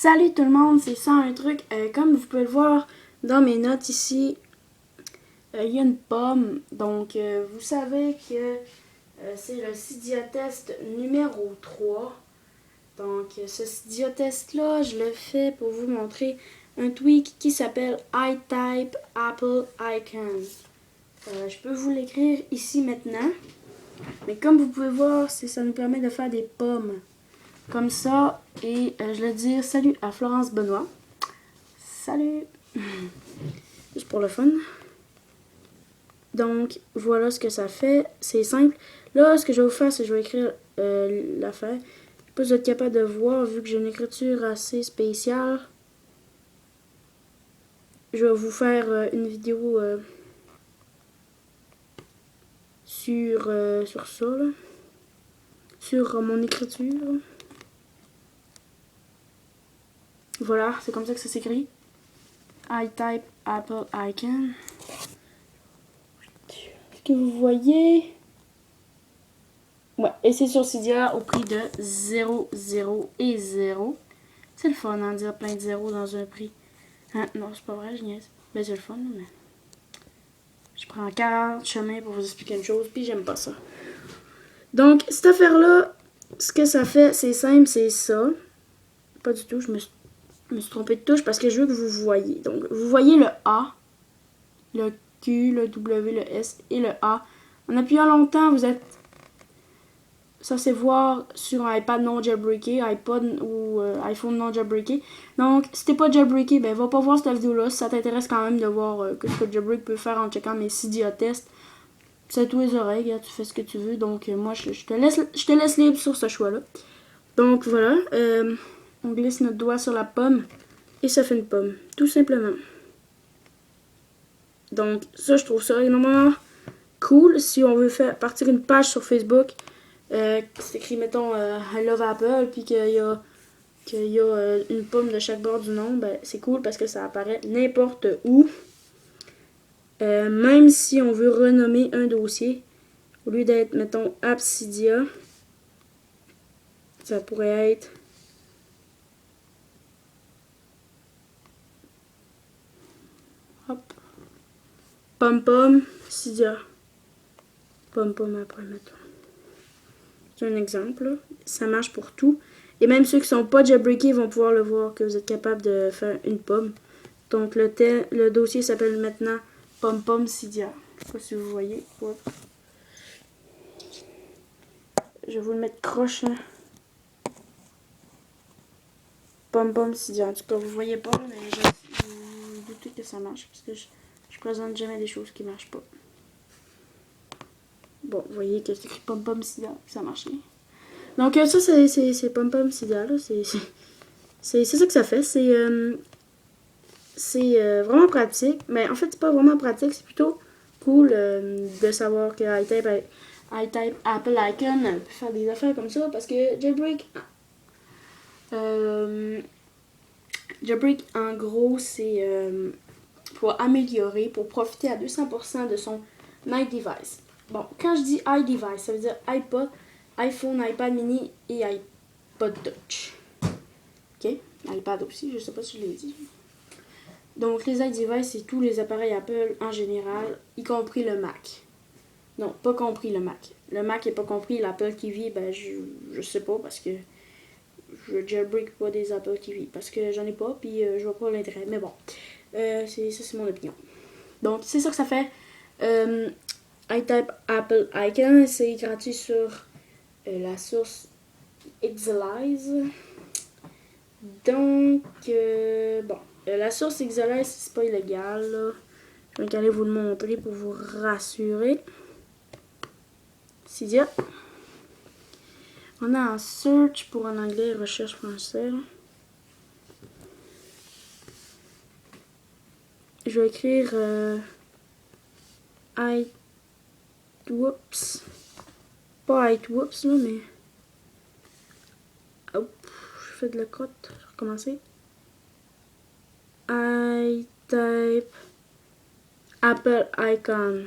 Salut tout le monde, c'est ça un truc. Comme vous pouvez le voir dans mes notes ici, il y a une pomme. Donc, vous savez que c'est le Cydia test numéro 3. Donc, ce Cydia test-là, je le fais pour vous montrer un tweak qui s'appelle iType Apple Icon. Je peux vous l'écrire ici maintenant. Mais comme vous pouvez voir, ça nous permet de faire des pommes. Comme ça, et je vais dire salut à Florence Benoît. Salut! Juste pour le fun. Donc, voilà ce que ça fait. C'est simple. Là, ce que je vais vous faire, c'est que je vais écrire l'affaire. Je ne sais pas si vous êtes capable de voir, vu que j'ai une écriture assez spéciale. Je vais vous faire une vidéo sur ça, là. Sur mon écriture. Voilà, c'est comme ça que ça s'écrit. iType Apple Icon. Est-ce que vous voyez? Ouais, et c'est sur Cydia au prix de 0, 0 et 0. C'est le fun, hein, dire plein de zéros dans un prix. Hein? Non, c'est pas vrai, je niaise. Ben, c'est le fun, mais... Je prends 40 chemins pour vous expliquer une chose, puis j'aime pas ça. Donc, cette affaire-là, ce que ça fait, c'est simple, c'est ça. Pas du tout, je me suis trompée de touche parce que je veux que vous voyez. Donc, vous voyez le A, le Q, le W, le S et le A. En appuyant longtemps, vous êtes... Ça, c'est voir sur un iPad non jailbreaké, iPod ou iPhone non jailbreaké. Donc, si t'es pas jailbreaké, ben va pas voir cette vidéo-là. Si ça t'intéresse quand même de voir ce que le jailbreak peut faire en checkant mes Cydia tests, c'est tous les oreilles, hein, tu fais ce que tu veux. Donc, moi, je te laisse libre sur ce choix-là. Donc, voilà. On glisse notre doigt sur la pomme et ça fait une pomme, tout simplement. Donc, ça, je trouve ça énormément cool. Si on veut faire partir une page sur Facebook, c'est écrit, mettons, I love Apple, puis qu'il y a une pomme de chaque bord du nom, ben, c'est cool parce que ça apparaît n'importe où. Même si on veut renommer un dossier, au lieu d'être, mettons, Cydia, ça pourrait être hop, Pom Cydia. Pom après, mettons. C'est un exemple, là. Ça marche pour tout. Et même ceux qui sont pas jailbreakés vont pouvoir le voir, que vous êtes capable de faire une pomme. Donc, le dossier s'appelle maintenant Pom Cydia. Je sais pas si vous voyez. Hop. Je vais vous le mettre croche, là. Pom Cydia. En tout cas, vous voyez pas, mais je doute que ça marche. Parce que je présente jamais des choses qui marchent pas. Bon, vous voyez que c'est écrit Pom Cydia, ça marche. Donc, ça, c'est Pom Cydia, là. C'est ça que ça fait. C'est vraiment pratique. Mais en fait, c'est pas vraiment pratique. C'est plutôt cool de savoir que iType Apple Icon peut faire des affaires comme ça. Parce que jailbreak, en gros, c'est pour améliorer, pour profiter à 200% de son iDevice. Bon, quand je dis iDevice, ça veut dire iPod, iPhone, iPad mini et iPod Touch. Ok? iPad aussi, je sais pas si je l'ai dit. Donc, les iDevices, c'est tous les appareils Apple en général, y compris le Mac. Non, pas compris le Mac. Le Mac n'est pas compris. L'Apple TV, ben, je sais pas parce que je jailbreak pas des Apple TV parce que j'en ai pas, puis je vois pas l'intérêt. Mais bon, ça, c'est mon opinion. Donc, c'est ça que ça fait. iType Apple Icon, c'est gratuit sur la source Xalize. Donc, bon, la source Xalize, c'est pas illégal, là. Je vais aller vous le montrer pour vous rassurer. Cydia. On a un search pour en anglais, recherche français. Je vais écrire iTwoops. Pas iTwoops, là, mais... Hop, je fais de la crotte. Je vais recommencer. iType Apple Icon.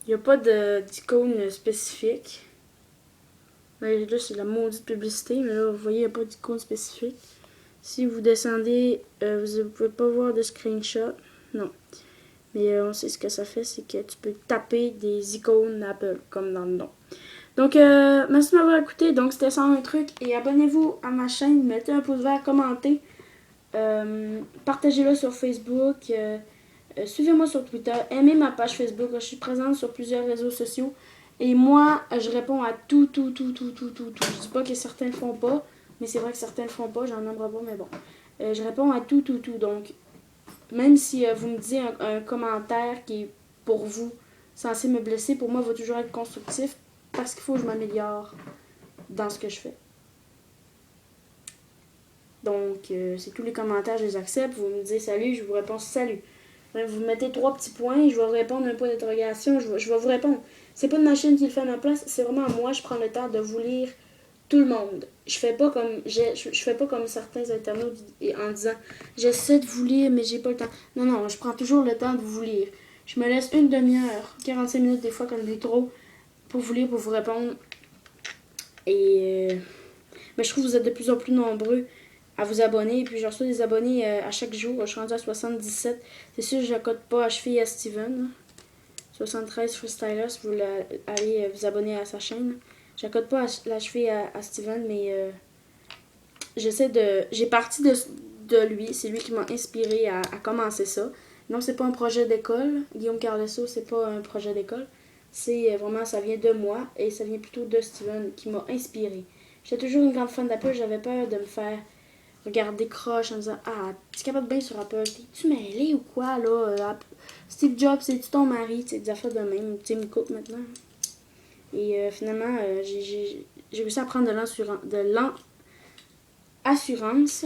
Il n'y a pas d'icône spécifique. Là, c'est la maudite publicité, mais là, vous voyez, il n'y a pas d'icône spécifique. Si vous descendez, vous ne pouvez pas voir de screenshot. Non. Mais on sait ce que ça fait, c'est que tu peux taper des icônes Apple, comme dans le nom. Donc, merci de m'avoir écouté. Donc, c'était ça un truc. Et abonnez-vous à ma chaîne, mettez un pouce vert, commentez. Partagez-le sur Facebook. Suivez-moi sur Twitter. Aimez ma page Facebook. Je suis présente sur plusieurs réseaux sociaux. Et moi, je réponds à tout. Je dis pas que certains ne le font pas. Mais c'est vrai que certains ne le font pas. J'en nombre pas, mais bon. Je réponds à tout. Donc, même si vous me dites un commentaire qui est pour vous censé me blesser, pour moi, il va toujours être constructif. Parce qu'il faut que je m'améliore dans ce que je fais. Donc, c'est tous les commentaires, je les accepte. Vous me dites salut, je vous réponds salut. Vous mettez 3 petits points, je vais vous répondre un point d'interrogation, je vais vous répondre. C'est pas une machine qui le fait à ma place, c'est vraiment moi, je prends le temps de vous lire tout le monde. Je fais pas comme certains internautes en disant j'essaie de vous lire, mais j'ai pas le temps. Non, je prends toujours le temps de vous lire. Je me laisse une demi-heure, 45 minutes des fois quand j'ai trop, pour vous lire, pour vous répondre. Et mais je trouve que vous êtes de plus en plus nombreux à vous abonner. Et puis, je reçois des abonnés à chaque jour. Je suis rendue à 77. C'est sûr, je n'accorde pas à cheville à Steven. 73 Freestylers, si vous voulez aller vous abonner à sa chaîne. J'accorde pas la cheville à Steven, mais j'ai parti de lui. C'est lui qui m'a inspiré à commencer ça. Non, c'est pas un projet d'école. Guillaume Carlesso, c'est pas un projet d'école. C'est vraiment, ça vient de moi et ça vient plutôt de Steven qui m'a inspiré. J'étais toujours une grande fan d'Apple. J'avais peur de me faire regarder croche en disant ah, tu es capable de bien sur Apple, t'es-tu mêlé ou quoi là? Steve Jobs, c'est-tu ton mari? Tu sais, des affaires de même, Tim Cook maintenant. Et finalement, j'ai réussi à prendre de l'assurance.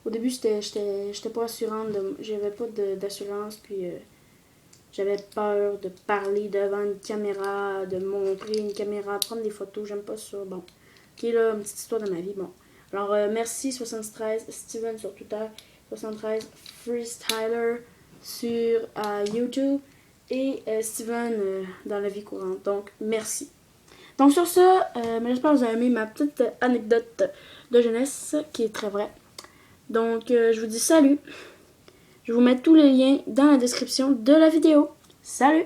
Au début, j'étais pas assurante, j'avais pas d'assurance, puis j'avais peur de parler devant une caméra, de montrer une caméra, de prendre des photos, j'aime pas ça. Bon, ok, là, une petite histoire de ma vie, bon. Alors, merci 73 Steven sur Twitter, 73 Freestyler sur YouTube et Steven dans la vie courante. Donc, merci. Donc, sur ce, j'espère que vous avez aimé ma petite anecdote de jeunesse qui est très vraie. Donc, je vous dis salut. Je vous mets tous les liens dans la description de la vidéo. Salut!